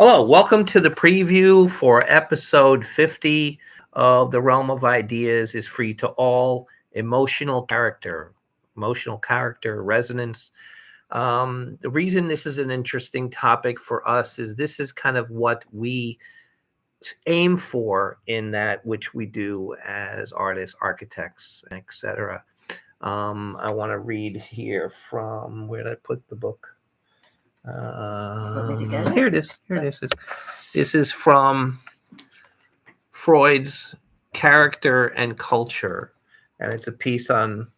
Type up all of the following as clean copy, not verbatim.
Hello, welcome to the preview for episode 50 of The Realm of Ideas is Free to All, emotional character resonance. The reason this is an interesting topic for us is this is kind of what we aim for in that which we do as artists, architects, etc. I want to read here from where did I put the book? Want me to get it? Here it is. Here it is. This is from Freud's Character and Culture, and it's a piece on.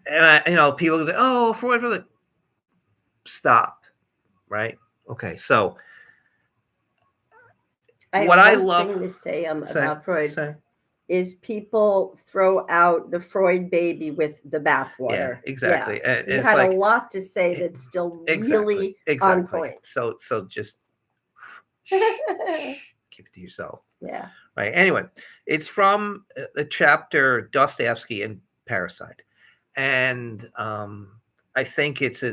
And people can say, "Oh, Freud really." Stop, right? Okay, so I what have I one love thing to say say, about Freud say, is people throw out the Freud baby with the yeah, bathwater. exactly. And He it's had a like lot to say that's still really on exactly. point. So just Yeah. keep it to yourself. Right. Anyway, it's from the chapter Dostoevsky and Parasite, and I think it's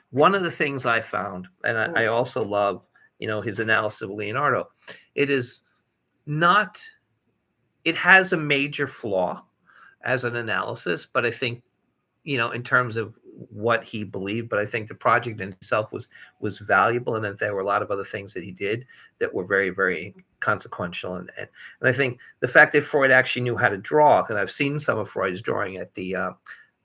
one of the things I found, and I also love his analysis of Leonardo. It is not. It has a major flaw as an analysis, but I think in terms of what he believed, but I think the project in itself was valuable, and that there were a lot of other things that he did that were very, very consequential. And I think the fact that Freud actually knew how to draw, because I've seen some of Freud's drawing at the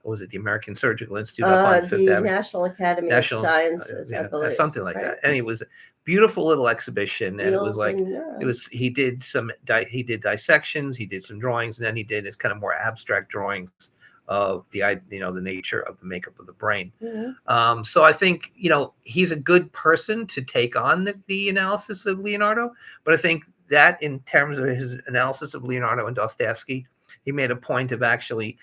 what was it, the American Surgical Institute up on Fifth The Avenue, National Academy of Sciences, I believe, something like right? that. And it was a beautiful little exhibition, and it was like Nielsen, it was. He did he did dissections, he did some drawings, and then he did his kind of more abstract drawings of the nature of the makeup of the brain. So I think he's a good person to take on the analysis of Leonardo, but I think that in terms of his analysis of Leonardo and Dostoevsky, he made a point of actually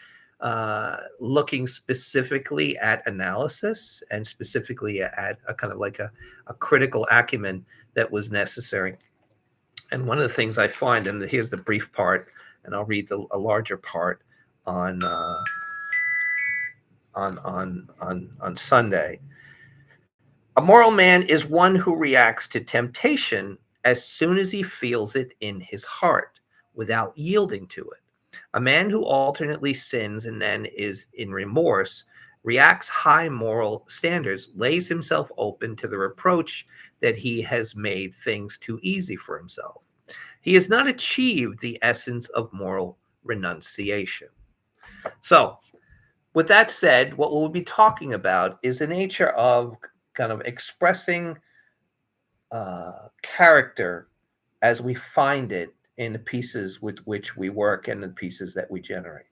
looking specifically at analysis and specifically at a kind of like a critical acumen that was necessary. And one of the things I find, and here's the brief part, and I'll read a larger part on on Sunday. A moral man is one who reacts to temptation as soon as he feels it in his heart, without yielding to it. A man who alternately sins and then is in remorse reacts high moral standards, lays himself open to the reproach that he has made things too easy for himself. He has not achieved the essence of moral renunciation. So, with that said, what we'll be talking about is the nature of kind of expressing character as we find it in the pieces with which we work and the pieces that we generate.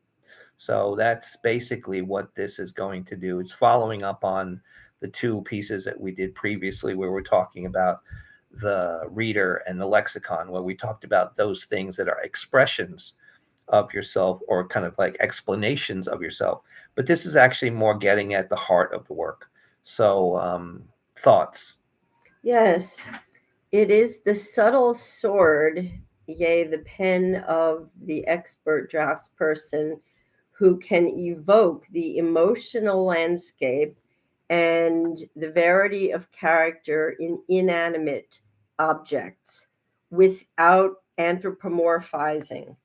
So that's basically what this is going to do. It's following up on the two pieces that we did previously, where we're talking about the reader and the lexicon, where we talked about those things that are expressions of yourself or kind of like explanations of yourself. But this is actually more getting at the heart of the work. So, thoughts? Yes, it is the subtle sword, yea, the pen of the expert draftsperson who can evoke the emotional landscape and the verity of character in inanimate objects without anthropomorphizing.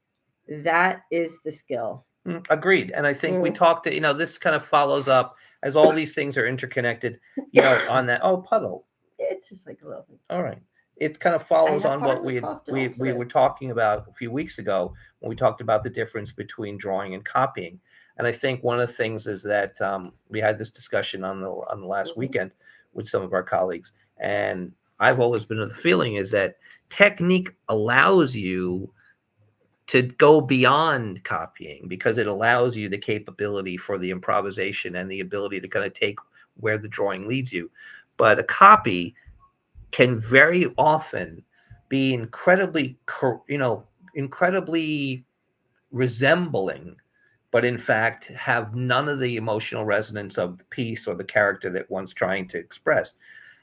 That is the skill. Agreed. And I think we talked, this kind of follows up as all these things are interconnected, on that. Oh, puddle. It's just like a little. All right. It kind of follows on what we were talking about a few weeks ago when we talked about the difference between drawing and copying. And I think one of the things is that we had this discussion on the last weekend with some of our colleagues, and I've always been of the feeling is that technique allows you to go beyond copying because it allows you the capability for the improvisation and the ability to kind of take where the drawing leads you. But a copy can very often be incredibly resembling, but in fact have none of the emotional resonance of the piece or the character that one's trying to express.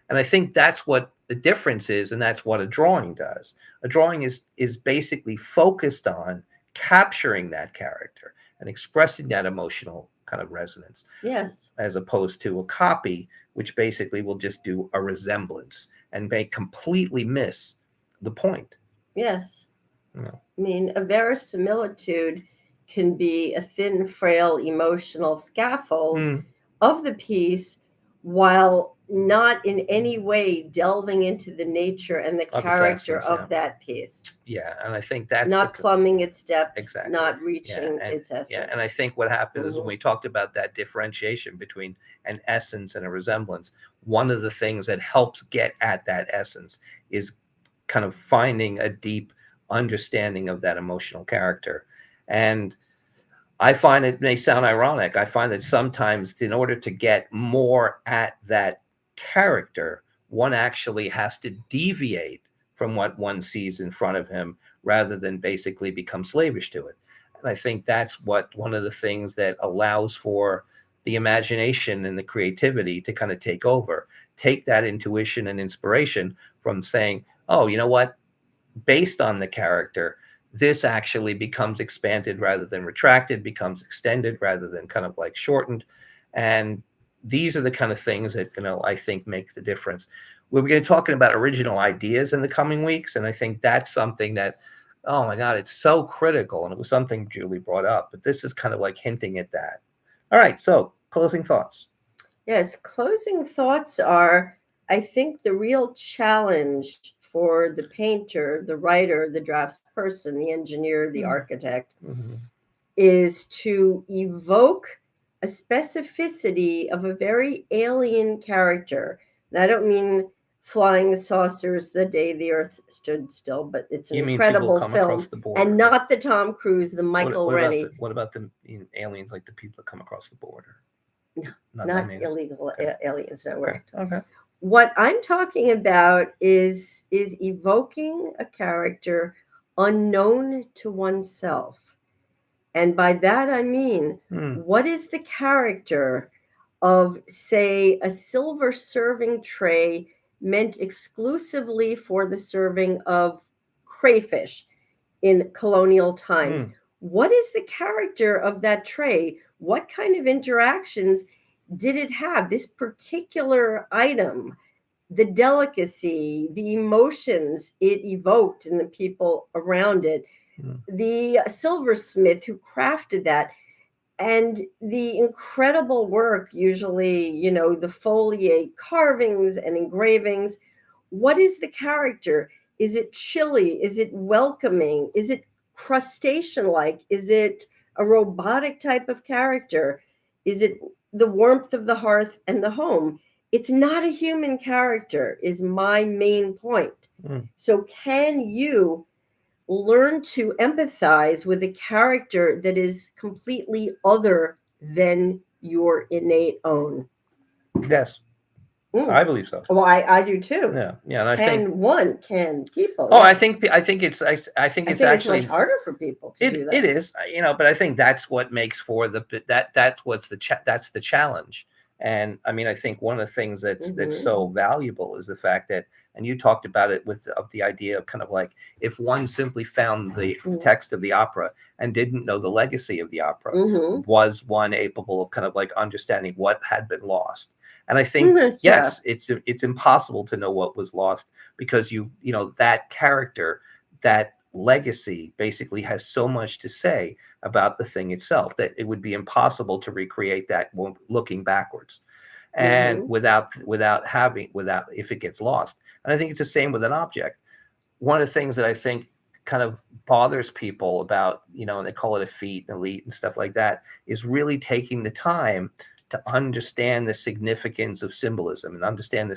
And I think that's what the difference is, and that's what a drawing does. A drawing is basically focused on capturing that character and expressing that emotional kind of resonance, Yes. as opposed to a copy, which basically will just do a resemblance and may completely miss the point. Yes. Yeah. I mean, a verisimilitude can be a thin, frail emotional scaffold Mm, of the piece while not in any way delving into the nature and the of its character essence, yeah. of that piece, Yeah, and I think that's not plumbing its depth, exactly. not Yeah, reaching and its essence. yeah, and I think what happens is when Mhm. we talked about that differentiation between an essence and a resemblance, one of the things that helps get at that essence is kind of finding a deep understanding of that emotional character. And I find it may sound ironic. I find that sometimes, in order to get more at that character, one actually has to deviate from what one sees in front of him rather than basically become slavish to it. And I think that's what one of the things that allows for the imagination and the creativity to kind of take over. Take that intuition and inspiration from saying, oh, you know what? Based on the character, this actually becomes expanded rather than retracted, becomes extended rather than kind of like shortened. And these are the kind of things that, I think make the difference. We're going to be talking about original ideas in the coming weeks. And I think that's something that, oh my God, it's so critical. And it was something Julie brought up, but this is kind of like hinting at that. All right. So closing thoughts. Yes, closing thoughts are, I think, the real challenge for the painter, the writer, the draftsperson, the engineer, the architect, Mm-hmm. is to evoke a specificity of a very alien character. And I don't mean flying saucers the day the earth stood still, but it's an You mean people incredible come film. across the border? And not the Tom Cruise, the Michael Rennie. What about the aliens, like the people that come across the border? No, Not not them either. illegal Okay. aliens, no Okay. way. Okay. What I'm talking about is evoking a character unknown to oneself. And by that I mean, Hmm. what is the character of, say, a silver serving tray meant exclusively for the serving of crayfish in colonial times? Hmm. What is the character of that tray? What kind of interactions did it have? This particular item, the delicacy, the emotions it evoked in the people around it, Hmm. the silversmith who crafted that, and the incredible work, usually, the foliate carvings and engravings. What is the character? Is it chilly? Is it welcoming? Is it crustacean like? Is it a robotic type of character? Is it the warmth of the hearth and the home? It's not a human character, is my main point. Hmm. So, can you learn to empathize with a character that is completely other than your innate own? Yes, I believe so. Well, I do too. Yeah. And I think. Can people? Oh, Yeah. I think it's actually it's much harder for people to do that. It is, but I think that's what makes for that's what's that's the challenge. And I mean, I think one of the things that's so valuable is the fact that, and you talked about it of the idea of kind of like, if one simply found the text of the opera and didn't know the legacy of the opera, was one able of kind of like understanding what had been lost. And I think, yes, it's impossible to know what was lost, because that character, that legacy basically has so much to say about the thing itself that it would be impossible to recreate that looking backwards, and without if it gets lost. And I think it's the same with an object. One of the things that I think kind of bothers people about, and they call it a feat, elite and stuff like that, is really taking the time to understand the significance of symbolism and understand the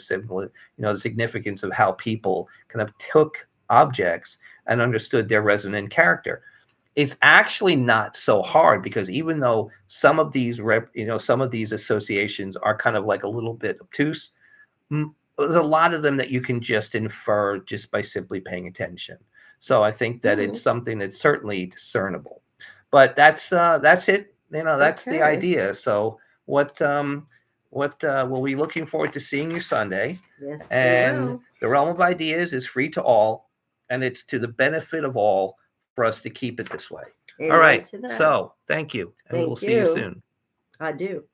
significance of how people kind of took objects and understood their resonant character. It's actually not so hard, because even though some of these associations are kind of like a little bit obtuse, there's a lot of them that you can just infer just by simply paying attention. So I think that it's something that's certainly discernible. But that's it. That's the idea. So we'll be looking forward to seeing you Sunday. Yes, And the realm of ideas is free to all, and it's to the benefit of all for us to keep it this way. Amen. All right. So thank you, and we'll see you soon. I do.